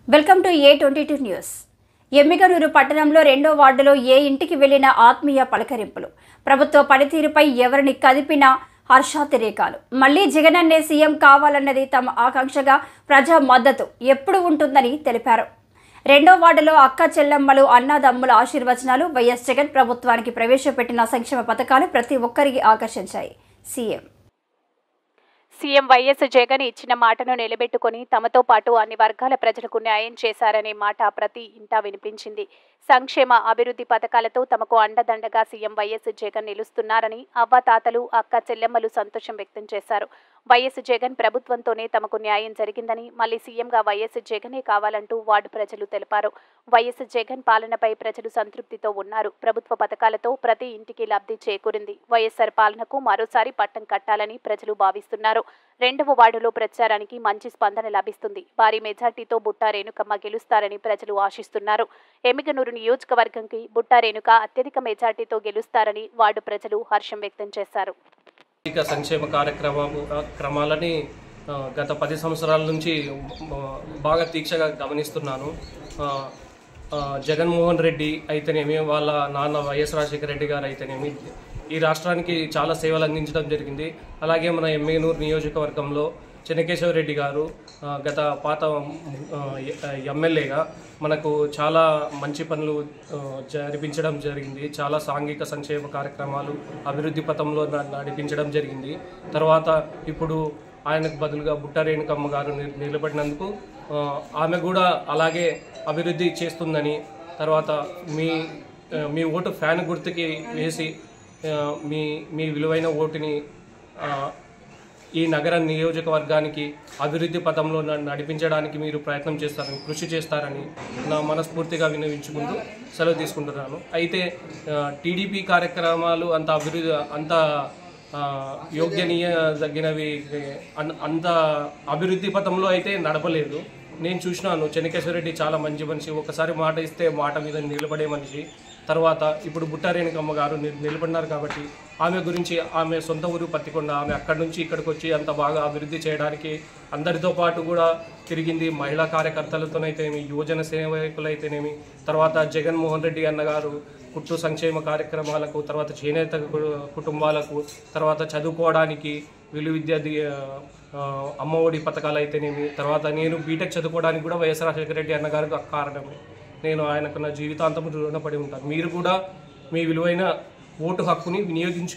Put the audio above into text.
Welcome to A22 news. Emmiganur పట్టణంలో 2వ వార్డులో ఏ ఇంటికి వెళ్లిన ఆత్మీయ పలకరింపులు. ప్రభుత్వ పనితీరుపై ఎవరిని కదిపినా హర్షాతిరేకాలు. మళ్లీ జగనన్నే సీఎం కావాలన్నది తమ ఆకాంక్షగా ప్రజా మద్దతు ఎప్పుడు ఉంటుందని తెలిపారు. 2వ వార్డులో అక్క చెల్లెమ్మలు అన్నదమ్ముల ఆశీర్వచనాలు. వైఎస్ జగన్ ప్రభుత్వానికి ప్రవేశపెట్టిన సంక్షేమ పథకాలు ప్రతి ఒక్కరికి ఆకర్షించాయి. సీఎం వైఎస్ జగన్ ఇచ్చిన మాటను నిలబెట్టుకుని తమతో పాటు అన్ని వర్గాల ప్రజలకు న్యాయం చేశారనే మాట ప్రతి ఇంటా వినిపించింది. సంక్షేమ అభివృద్ధి పథకాలతో తమకు అండదండగా సీఎం వైఎస్ జగన్ నిలుస్తున్నారని అవ్వాతాతలు అక్క చెల్లెమ్మలు సంతోషం వ్యక్తం చేశారు. వైఎస్ జగన్ ప్రభుత్వంతోనే తమకు న్యాయం జరిగిందని, మళ్లీ సీఎంగా వైఎస్ జగనే కావాలంటూ వార్డు ప్రజలు తెలిపారు. వైఎస్ జగన్ పాలనపై ప్రజలు సంతృప్తితో ఉన్నారు. ప్రభుత్వ పథకాలతో ప్రతి ఇంటికి లబ్ధి చేకూరింది. వైఎస్ఆర్ పాలనకు మరోసారి పట్టం కట్టాలని ప్రజలు భావిస్తున్నారు. 2వ వార్డులో ప్రచారానికి మంచి స్పందన లభిస్తుంది. భారీ మెజార్టీతో బుట్టా రేణుకమ్మ గెలుస్తారని ప్రజలు ఆశిస్తున్నారు. ఎమ్మిగనూరు నియోజకవర్గంకి బుట్టా రేణుక అత్యధిక మెజార్టీతో గెలుస్తారని వార్డు ప్రజలు హర్షం వ్యక్తం చేశారు. సంక్షేమ కార్యక్రమాలని గత 10 సంవత్సరాల నుంచి బాగా తీక్షగా గమనిస్తున్నాను. జగన్మోహన్ రెడ్డి అయితేనేమి, వాళ్ళ నాన్న వైఎస్ రాజశేఖర రెడ్డి గారు అయితేనేమి ఈ రాష్ట్రానికి చాలా సేవలు అందించడం జరిగింది. అలాగే మన ఎమ్మిగనూరు నియోజకవర్గంలో చెన్నకేశవరెడ్డి గారు గత పాత ఎమ్మెల్యేగా మనకు చాలా మంచి పనులు జరిపించడం జరిగింది. చాలా సాంఘిక సంక్షేమ కార్యక్రమాలు అభివృద్ధి పథంలో నడిపించడం జరిగింది. తర్వాత ఇప్పుడు ఆయనకు బదులుగా బుట్టా రేణుకమ్మ గారు నిలబడినందుకు ఆమె కూడా అలాగే అభివృద్ధి చేస్తుందని, తర్వాత మీ ఓటు ఫ్యాన్ గుర్తుకి వేసి మీ విలువైన ఓటుని ఈ నగర నియోజకవర్గానికి అభివృద్ధి పథంలో నడిపించడానికి మీరు ప్రయత్నం చేస్తారని, కృషి చేస్తారని నా మనస్ఫూర్తిగా విన్నవించుకుంటూ సెలవు తీసుకుంటున్నాను. అయితే టీడీపీ కార్యక్రమాలు అంత యోగ్యనీయదగినవి, అంత అభివృద్ధి పథంలో అయితే నడపలేదు. నేను చూసినాను. చెన్నకేశవరెడ్డి చాలా మంచి మనిషి, ఒకసారి మాట ఇస్తే మాట మీద నిలబడే మనిషి. తర్వాత ఇప్పుడు బుట్టా రేణుకమ్మ గారు నిలబడినారు కాబట్టి ఆమె గురించి, ఆమె సొంత ఊరు పత్తికొండ, ఆమె అక్కడి నుంచి ఇక్కడికి వచ్చి అంత బాగా అభివృద్ధి చేయడానికి అందరితో పాటు కూడా తిరిగింది. మహిళా కార్యకర్తలతోనైతేనేమి, యువజన సేవకులైతేనేమి, తర్వాత జగన్మోహన్ రెడ్డి అన్నగారు కుట్టు సంక్షేమ కార్యక్రమాలకు, తర్వాత చేనేత కుటుంబాలకు, తర్వాత చదువుకోవడానికి విలువిద్య అమ్మఒడి పథకాలు అయితేనేమి, తర్వాత నేను బీటెక్ చదువుకోవడానికి కూడా వైఎస్ రాజశేఖర రెడ్డి అన్నగారికి కారణమే. నేను ఆయనకు నా జీవితాంతం రుణపడి ఉంటాను. మీరు కూడా మీ విలువైన ఓటు హక్కుని వినియోగించుకో.